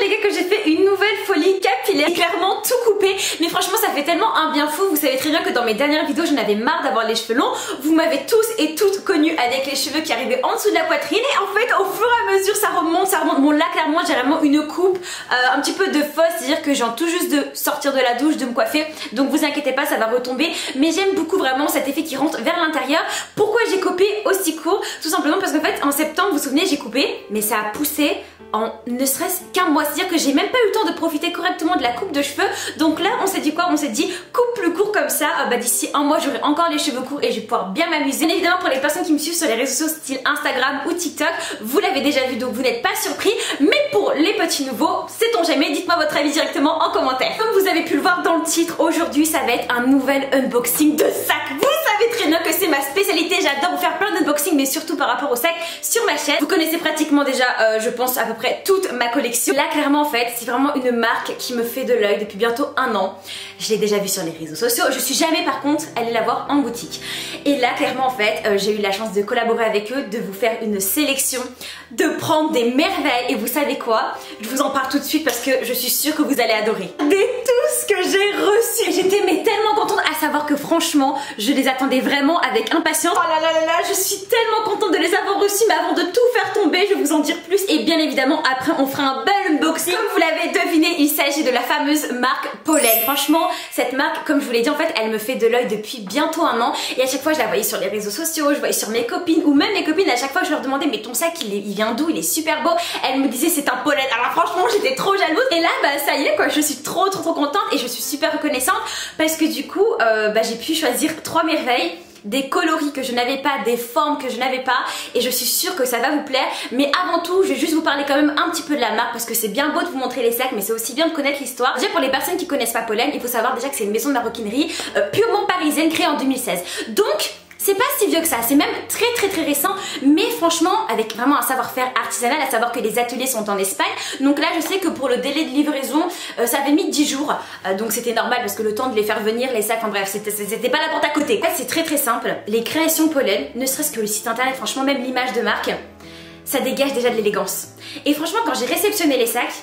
les gars que j'ai fait une nouvelle folie capillaire, clairement tout coupé, mais franchement ça fait tellement un bien fou. Vous savez très bien que dans mes dernières vidéos j'en avais marre d'avoir les cheveux longs. Vous m'avez tous et toutes connus avec les cheveux qui arrivaient en dessous de la poitrine, et en fait au fur et à mesure ça remonte. Bon là clairement j'ai vraiment une coupe un petit peu de fausse, c'est-à-dire que j'ai tout juste de sortir de la douche, de me coiffer, donc vous inquiétez pas, ça va retomber, mais j'aime beaucoup vraiment cet effet qui rentre vers l'intérieur. Pourquoi j'ai coupé aussi court? Tout simplement parce qu'en fait en septembre, vous vous souvenez, j'ai coupé, mais ça a poussé en ne serait-ce qu'un mois, c'est-à-dire que j'ai même pas eu le temps de profiter correctement de la coupe de cheveux. Donc là on s'est dit quoi? On s'est dit coupe plus court comme ça, d'ici un mois j'aurai encore les cheveux courts et je vais pouvoir bien m'amuser. Bien évidemment pour les personnes qui me suivent sur les réseaux sociaux style Instagram ou TikTok, vous l'avez déjà vu donc vous n'êtes pas surpris, mais pour les petits nouveaux, sait-on jamais, dites-moi votre avis directement en commentaire. Comme vous avez pu le voir dans le titre, aujourd'hui ça va être un nouvel unboxing de sac. Vous savez très bien que c'est ma spécialité, j'adore vous faire plein d'unboxings, mais surtout par rapport au sac sur ma chaîne. Vous connaissez pratiquement déjà je pense à peu près toute ma collection. Là clairement en fait c'est vraiment une marque qui me fait de l'œil depuis bientôt un an. Je l'ai déjà vu sur les réseaux sociaux, je suis jamais par contre allée la voir en boutique. Et là clairement en fait j'ai eu la chance de collaborer avec eux, de vous faire une sélection, de prendre des merveilles. Et vous savez quoi? Je vous en parle tout de suite parce que je suis sûre que vous allez adorer. Dès tout ce que j'ai reçu, j'étais mais tellement contente, à savoir que franchement je les attendais vraiment avec impatience. Oh là là là là, je suis tellement contente de les avoir reçus, mais avant de tout faire tomber je vais vous en dire plus, et bien évidemment après on fera un bel unboxing. Comme vous l'avez deviné, il s'agit de la fameuse marque Pollen. Franchement cette marque, comme je vous l'ai dit en fait, elle me fait de l'œil depuis bientôt un an, et à chaque fois je la voyais sur les réseaux sociaux, je voyais sur mes copines, ou même mes copines, à chaque fois je leur demandais mais ton sac il vient d'où, il est super beau, elles me disaient c'est un Pollen. Alors franchement j'étais trop jalouse, et là ça y est quoi, je suis trop contente et je suis super reconnaissante parce que du coup j'ai pu choisir 3 merveilles, des coloris que je n'avais pas, des formes que je n'avais pas, et je suis sûre que ça va vous plaire. Mais avant tout je vais juste vous parler quand même un petit peu de la marque, parce que c'est bien beau de vous montrer les sacs mais c'est aussi bien de connaître l'histoire. Déjà pour les personnes qui connaissent pas Pollen, il faut savoir déjà que c'est une maison de maroquinerie purement parisienne créée en 2016, donc c'est pas si vieux que ça, c'est même très récent, mais franchement avec vraiment un savoir-faire artisanal, à savoir que les ateliers sont en Espagne. Donc là je sais que pour le délai de livraison ça avait mis 10 jours, donc c'était normal parce que le temps de les faire venir, les sacs, enfin bref c'était pas la porte à côté. En fait c'est très simple, les créations Pollen, ne serait-ce que le site internet, franchement même l'image de marque, ça dégage déjà de l'élégance. Et franchement quand j'ai réceptionné les sacs,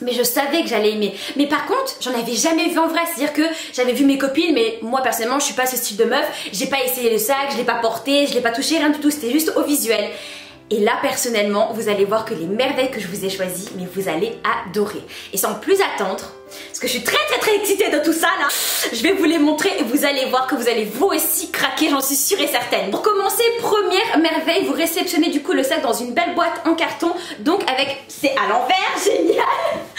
mais je savais que j'allais aimer. Mais par contre j'en avais jamais vu en vrai, c'est à dire que j'avais vu mes copines, mais moi personnellement je suis pas ce style de meuf, j'ai pas essayé le sac, je l'ai pas porté, je l'ai pas touché, rien du tout, c'était juste au visuel. Et là personnellement vous allez voir que les merveilles que je vous ai choisies, mais vous allez adorer. Et sans plus attendre, parce que je suis très excitée de tout ça là, je vais vous les montrer et vous allez voir que vous allez vous aussi craquer, j'en suis sûre et certaine. Pour commencer, première merveille, vous réceptionnez du coup le sac dans une belle boîte en carton, donc avec, c'est à l'envers, génial.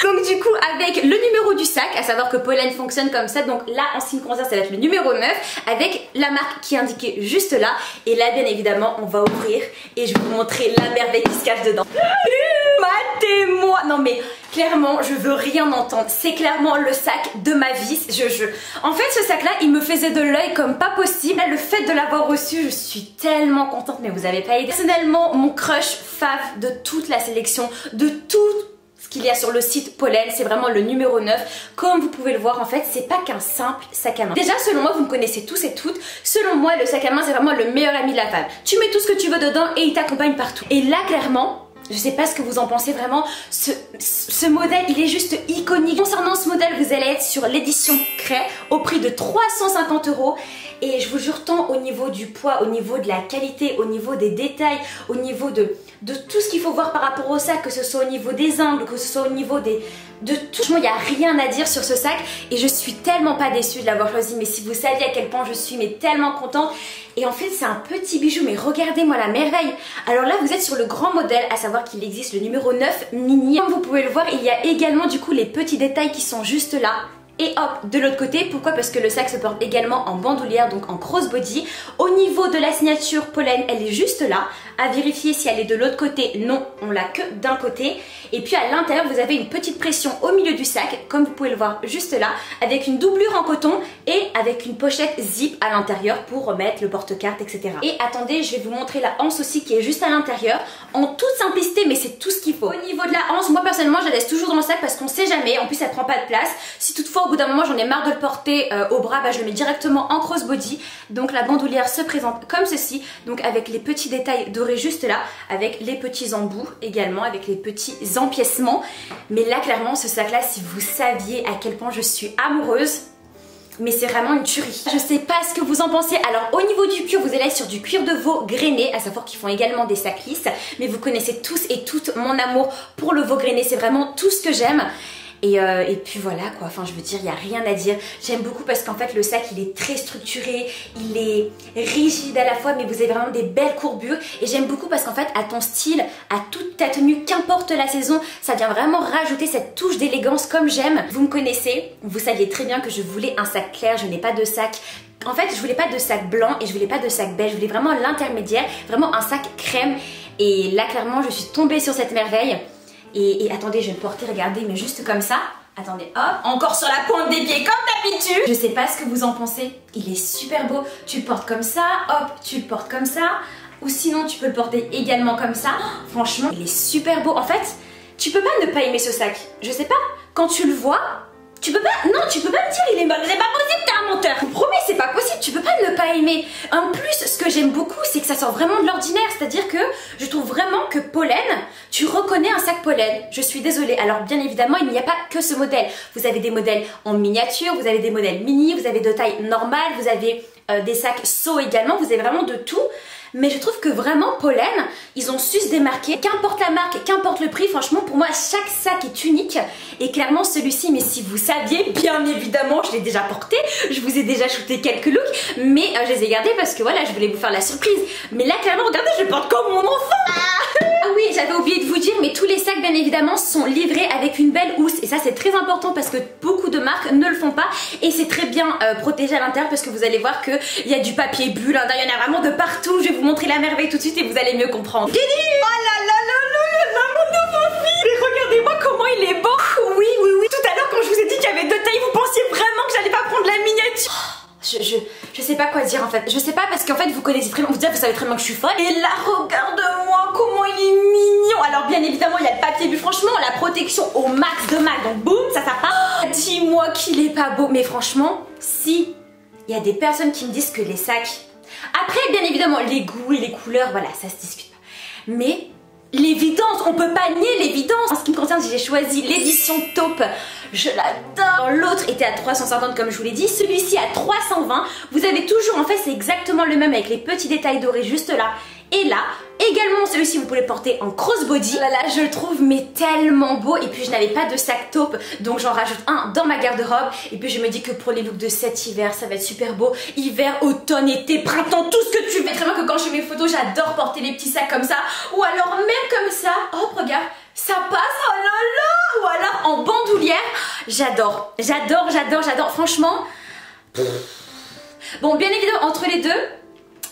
Donc du coup avec le numéro du sac, à savoir que Pollen fonctionne comme ça, donc là en ce qui me concerne ça va être le numéro 9, avec la marque qui est indiquée juste là, et là bien évidemment on va ouvrir et je vais vous montrer la merveille qui se cache dedans. Matez-moi. Non mais clairement je veux rien entendre, c'est clairement le sac de ma vie. En fait ce sac là il me faisait de l'œil comme pas possible. Là, le fait de l'avoir reçu, je suis tellement contente, mais vous avez pas idée. Personnellement mon crush fave de toute la sélection, de tout ce qu'il y a sur le site Pollen, c'est vraiment le numéro 9. Comme vous pouvez le voir en fait c'est pas qu'un simple sac à main. Déjà selon moi, vous me connaissez tous et toutes, selon moi le sac à main c'est vraiment le meilleur ami de la femme. Tu mets tout ce que tu veux dedans et il t'accompagne partout. Et là clairement je sais pas ce que vous en pensez, vraiment ce modèle il est juste iconique. Concernant ce modèle vous allez être sur l'édition Cray au prix de 350 €, et je vous jure tant au niveau du poids, au niveau de la qualité, au niveau des détails, au niveau de tout ce qu'il faut voir par rapport au sac, que ce soit au niveau des angles, que ce soit au niveau de tout. Franchement il n'y a rien à dire sur ce sac et je suis tellement pas déçue de l'avoir choisi, mais si vous saviez à quel point je suis tellement contente. Et en fait c'est un petit bijou, mais regardez-moi la merveille. Alors là vous êtes sur le grand modèle, à savoir qu'il existe le numéro 9 mini. Comme vous pouvez le voir il y a également du coup les petits détails qui sont juste là. Et hop, de l'autre côté, pourquoi? Parce que le sac se porte également en bandoulière, donc en crossbody. Au niveau de la signature Pollen, elle est juste là. À vérifier si elle est de l'autre côté, non, on l'a que d'un côté. Et puis à l'intérieur, vous avez une petite pression au milieu du sac, comme vous pouvez le voir juste là, avec une doublure en coton et avec une pochette zip à l'intérieur pour remettre le porte-carte, etc. Et attendez, je vais vous montrer la anse aussi qui est juste à l'intérieur, en toute simplicité, mais c'est tout ce qu'il faut. Au niveau de la anse, moi personnellement, je la laisse toujours dans le sac parce qu'on sait jamais, en plus elle prend pas de place. Si toutefois au bout d'un moment j'en ai marre de le porter au bras, je le mets directement en crossbody. Donc la bandoulière se présente comme ceci, donc avec les petits détails dorés doré juste là, avec les petits embouts également, avec les petits empiècements. Mais là clairement ce sac là, si vous saviez à quel point je suis amoureuse, mais c'est vraiment une tuerie. Je sais pas ce que vous en pensez. Alors au niveau du cuir, vous allez sur du cuir de veau grainé, à savoir qu'ils font également des sacs lisses. Mais vous connaissez tous et toutes mon amour pour le veau grainé, c'est vraiment tout ce que j'aime. Et puis voilà quoi, enfin je veux dire, il n'y a rien à dire. J'aime beaucoup parce qu'en fait le sac il est très structuré, il est rigide à la fois, mais vous avez vraiment des belles courbures. Et j'aime beaucoup parce qu'en fait à ton style, à toute ta tenue, qu'importe la saison, ça vient vraiment rajouter cette touche d'élégance comme j'aime. Vous me connaissez, vous saviez très bien que je voulais un sac clair, je n'ai pas de sac. En fait je voulais pas de sac blanc et je voulais pas de sac beige, je voulais vraiment l'intermédiaire, vraiment un sac crème. Et là clairement je suis tombée sur cette merveille. Et attendez, je vais le porter, regardez, mais juste comme ça. Attendez, hop, encore sur la pointe des pieds comme d'habitude. Je sais pas ce que vous en pensez, il est super beau. Tu le portes comme ça, hop, tu le portes comme ça. Ou sinon tu peux le porter également comme ça. Franchement, il est super beau. En fait, tu peux pas ne pas aimer ce sac. Je sais pas, quand tu le vois, tu peux pas, non, tu peux pas me dire il est moche, c'est pas possible, t'es un menteur. Je vous promets, c'est pas possible, tu peux pas ne pas aimer. En plus, ce que j'aime beaucoup, c'est que ça sort vraiment de l'ordinaire, c'est-à-dire que je trouve vraiment que Pollen, tu reconnais un sac Pollen. Je suis désolée. Alors bien évidemment, il n'y a pas que ce modèle. Vous avez des modèles en miniature, vous avez des modèles mini, vous avez de taille normale, vous avez des sacs seaux également, vous avez vraiment de tout. Mais je trouve que vraiment Pollen, ils ont su se démarquer. Qu'importe la marque, qu'importe le prix, franchement pour moi chaque sac est unique. Et clairement celui-ci, mais si vous saviez, bien évidemment je l'ai déjà porté, je vous ai déjà shooté quelques looks, mais je les ai gardés parce que voilà, je voulais vous faire la surprise. Mais là clairement regardez, je le porte comme mon enfant. Ah oui, j'avais oublié de vous dire, mais tous les sacs bien évidemment sont livrés avec une belle housse. Et ça c'est très important parce que beaucoup de marques ne le font pas. Et c'est très bien protégé à l'intérieur parce que vous allez voir qu'il y a du papier bulle, il y en a vraiment de partout. Je vais vous montrer la merveille tout de suite et vous allez mieux comprendre. Didi! Oh là là là là là, mon enfant fille! Mais regardez-moi comment il est beau! Oui, oui, oui, tout à l'heure quand je vous ai dit qu'il y avait deux tailles, vous pensiez vraiment que j'allais pas prendre la miniature? Je sais pas quoi dire en fait. Je sais pas parce qu'en fait vous connaissez très bien, vous savez très bien que je suis folle. Et là regarde-moi comment il est mignon. Alors bien évidemment il y a le papier bulle, franchement la protection au max de max. Donc boum, ça part. Dis-moi qu'il est pas beau. Mais franchement, si il y a des personnes qui me disent que les sacs... Après bien évidemment les goûts et les couleurs, voilà, ça se discute pas. Mais... l'évidence, on peut pas nier l'évidence. En ce qui me concerne, j'ai choisi l'édition taupe. Je l'adore. L'autre était à 350 comme je vous l'ai dit, celui-ci à 320. Vous avez toujours, en fait c'est exactement le même avec les petits détails dorés juste là et là. Également celui-ci vous pouvez le porter en crossbody. Là je le trouve mais tellement beau. Et puis je n'avais pas de sac taupe, donc j'en rajoute un dans ma garde-robe. Et puis je me dis que pour les looks de cet hiver ça va être super beau. Hiver, automne, été, printemps, tout ce que tu veux. Très bien que quand je fais mes photos j'adore porter les petits sacs comme ça. Ou alors même comme ça, hop regarde, ça passe, oh là là. Ou alors en bandoulière. J'adore, j'adore, j'adore, j'adore. Franchement. Bon bien évidemment entre les deux,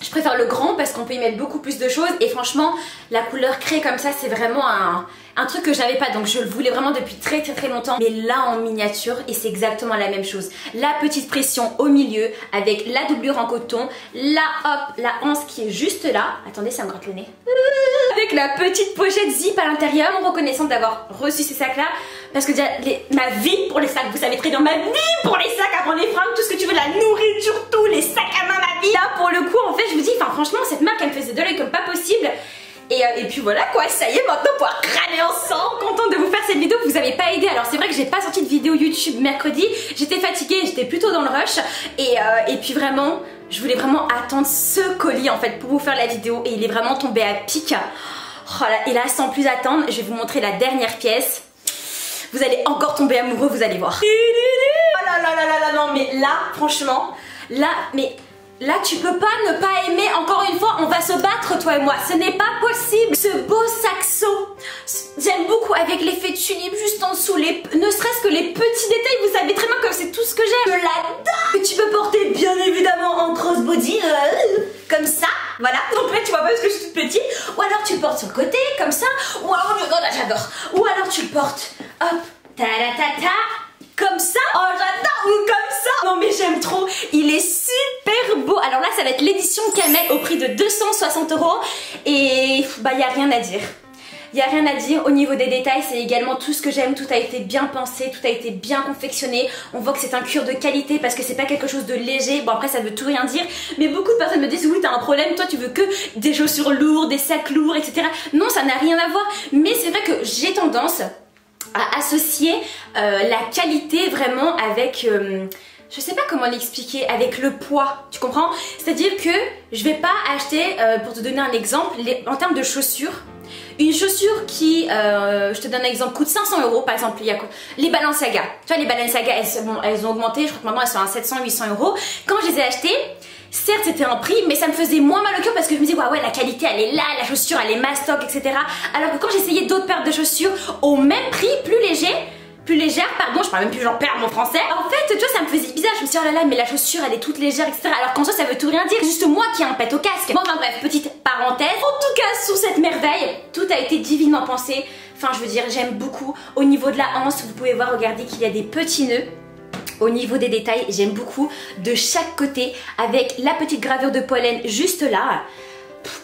je préfère le grand parce qu'on peut y mettre beaucoup plus de choses. Et franchement la couleur créée comme ça c'est vraiment un truc que j'avais pas. Donc je le voulais vraiment depuis très longtemps. Mais là en miniature et c'est exactement la même chose. La petite pression au milieu avec la doublure en coton. Là hop, la anse qui est juste là. Attendez, ça me gratte le nez. Avec la petite pochette zip à l'intérieur. Reconnaissante d'avoir reçu ces sacs là. Parce que déjà ma vie pour les sacs, vous savez très bien, ma vie pour les sacs avant les fringues, tout ce que tu veux, la nourriture, tout, les sacs à main, ma vie. Là pour le coup en fait je vous dis, enfin franchement cette marque elle me faisait de l'œil comme pas possible. Et puis voilà quoi, ça y est, maintenant on pourra crâner ensemble. Contente de vous faire cette vidéo, vous avez pas aidé. Alors c'est vrai que j'ai pas sorti de vidéo YouTube mercredi, j'étais fatiguée, j'étais plutôt dans le rush. Et puis vraiment, je voulais vraiment attendre ce colis en fait pour vous faire la vidéo. Et il est vraiment tombé à pic. Oh là, et là sans plus attendre, je vais vous montrer la dernière pièce. Vous allez encore tomber amoureux, vous allez voir. Oh là là là là là, non mais là, franchement, là, mais... là tu peux pas ne pas aimer, encore une fois on va se battre toi et moi, ce n'est pas possible. Ce beau saxo, j'aime beaucoup avec l'effet tulipe juste en dessous, ne serait-ce que les petits détails, vous savez très bien que c'est tout ce que j'aime. Je l'adore. Que tu peux porter bien évidemment en crossbody, comme ça, voilà. Donc là tu vois pas parce que je suis toute petite. Ou alors tu le portes sur le côté, comme ça. Ou alors, oh là j'adore. Ou alors tu le portes, hop, ta-da-ta-ta, comme ça. Oh j'adore. Ou comme ça. Non mais j'aime trop, il est super beau. Alors là ça va être l'édition camel au prix de 260 €. Et bah y a rien à dire. il n'y a rien à dire. Au niveau des détails, c'est également tout ce que j'aime. Tout a été bien pensé, tout a été bien confectionné. On voit que c'est un cuir de qualité parce que c'est pas quelque chose de léger. Bon après ça veut tout rien dire, mais beaucoup de personnes me disent oui t'as un problème, toi tu veux que des chaussures lourdes, des sacs lourds, etc. Non, ça n'a rien à voir, mais c'est vrai que j'ai tendance à associer la qualité vraiment avec... je sais pas comment l'expliquer, avec le poids, tu comprends? C'est-à-dire que je vais pas acheter, pour te donner un exemple, en termes de chaussures, une chaussure qui, je te donne un exemple, coûte 500 € par exemple, il y a quoi? Les Balenciaga. Tu vois, les Balenciaga, elles ont augmenté, je crois que maintenant elles sont à 700-800 €. Quand je les ai achetées, certes c'était un prix, mais ça me faisait moins mal au cœur parce que je me disais ouais la qualité elle est là, la chaussure elle est mastoc, etc. Alors que quand j'essayais d'autres paires de chaussures au même prix, plus légère, pardon, je parle même plus, j'en perds mon français. En fait, tu vois, ça me faisait bizarre. Je me suis dit, oh là là, mais la chaussure elle est toute légère, etc. Alors qu'en soi, ça veut tout rien dire. C'est juste moi qui ai un pet au casque. Bon, enfin bref, petite parenthèse. En tout cas, sur cette merveille, tout a été divinement pensé. Enfin, je veux dire, j'aime beaucoup. Au niveau de la anse, vous pouvez voir, regardez qu'il y a des petits nœuds. Au niveau des détails, j'aime beaucoup de chaque côté avec la petite gravure de pollen juste là.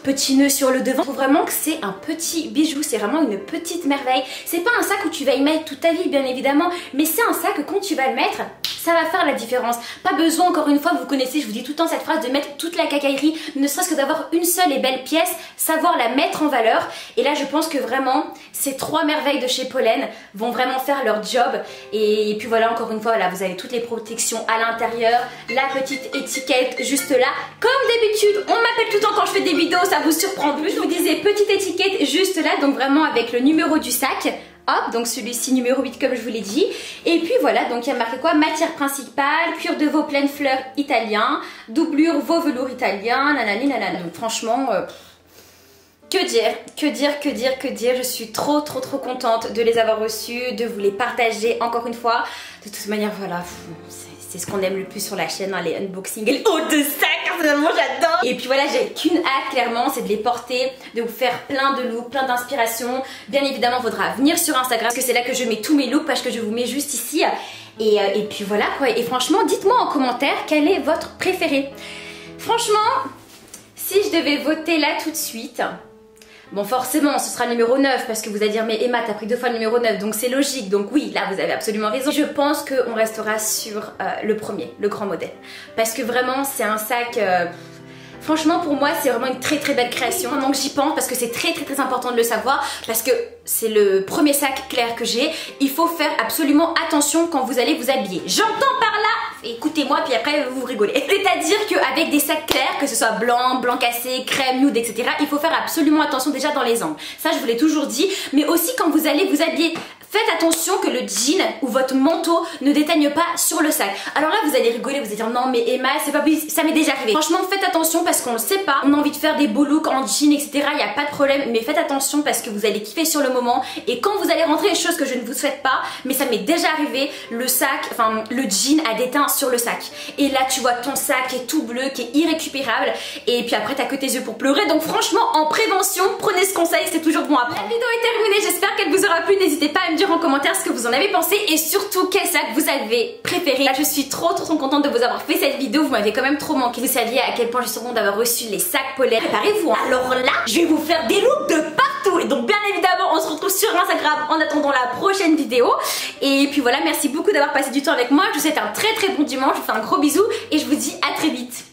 Petit nœud sur le devant. Je trouve vraiment que c'est un petit bijou, c'est vraiment une petite merveille. C'est pas un sac où tu vas y mettre toute ta vie bien évidemment, mais c'est un sac que quand tu vas le mettre, ça va faire la différence. Pas besoin, encore une fois, vous connaissez, je vous dis tout le temps cette phrase, de mettre toute la cacaillerie, ne serait-ce que d'avoir une seule et belle pièce, savoir la mettre en valeur. Et là je pense que vraiment ces trois merveilles de chez Pollen vont vraiment faire leur job. Et puis voilà, encore une fois, là vous avez toutes les protections à l'intérieur, la petite étiquette juste là. Comme d'habitude, on m'appelle tout le temps quand je fais des vidéos, ça vous surprend plus. Je vous disais petite étiquette juste là, donc vraiment avec le numéro du sac. Hop, donc celui-ci numéro 8 comme je vous l'ai dit. Et puis voilà, donc il y a marqué quoi? Matière principale, cuir de veau pleine fleur italien, doublure veau velours italien, nanani nanana. Donc franchement, que dire, je suis trop contente de les avoir reçus, de vous les partager encore une fois. De toute manière, voilà, c'est ce qu'on aime le plus sur la chaîne, hein, les unboxings et les hauts de sac, personnellement j'adore. Et puis voilà, j'ai qu'une hâte clairement, c'est de les porter, de vous faire plein de looks, plein d'inspiration. Bien évidemment, il faudra venir sur Instagram parce que c'est là que je mets tous mes looks, parce que je vous mets juste ici. Et puis voilà quoi, et franchement, dites-moi en commentaire quel est votre préféré. Franchement, si je devais voter là tout de suite... Bon forcément ce sera le numéro 9 parce que vous allez dire mais Emma t'as pris 2 fois le numéro 9 donc c'est logique, donc oui là vous avez absolument raison. Je pense qu'on restera sur le premier, le grand modèle, parce que vraiment c'est un sac... Franchement pour moi c'est vraiment une très belle création. Vraiment que j'y pense parce que c'est très important de le savoir, parce que c'est le premier sac clair que j'ai. Il faut faire absolument attention quand vous allez vous habiller. J'entends par là, écoutez-moi puis après vous rigolez. C'est-à-dire qu'avec des sacs clairs, que ce soit blanc, blanc cassé, crème, nude, etc. il faut faire absolument attention déjà dans les angles. Ça je vous l'ai toujours dit, mais aussi quand vous allez vous habiller. Faites attention que le jean ou votre manteau ne déteigne pas sur le sac. Alors là vous allez rigoler, vous allez dire non mais Emma c'est pas possible, ça m'est déjà arrivé. Franchement faites attention parce qu'on le sait pas, on a envie de faire des beaux looks en jean etc, il n'y a pas de problème, mais faites attention parce que vous allez kiffer sur le moment. Et quand vous allez rentrer, chose que je ne vous souhaite pas, mais ça m'est déjà arrivé, le sac, enfin le jean a déteint sur le sac. Et là tu vois ton sac qui est tout bleu, qui est irrécupérable, et puis après t'as que tes yeux pour pleurer. Donc franchement en prévention, prenez ce conseil, c'est toujours bon à prendre. La vidéo est terminée, j'espère qu'elle vous aura plu, n'hésitez pas à me dire en commentaire ce que vous en avez pensé et surtout quel sac vous avez préféré. Là je suis trop contente de vous avoir fait cette vidéo, vous m'avez quand même trop manqué. Vous saviez à quel point je suis contente d'avoir reçu les sacs Pollen. Préparez-vous, hein. Alors là je vais vous faire des looks de partout. Et donc bien évidemment on se retrouve sur Instagram en attendant la prochaine vidéo. Et puis voilà, merci beaucoup d'avoir passé du temps avec moi. Je vous souhaite un très bon dimanche, je vous fais un gros bisou et je vous dis à très vite.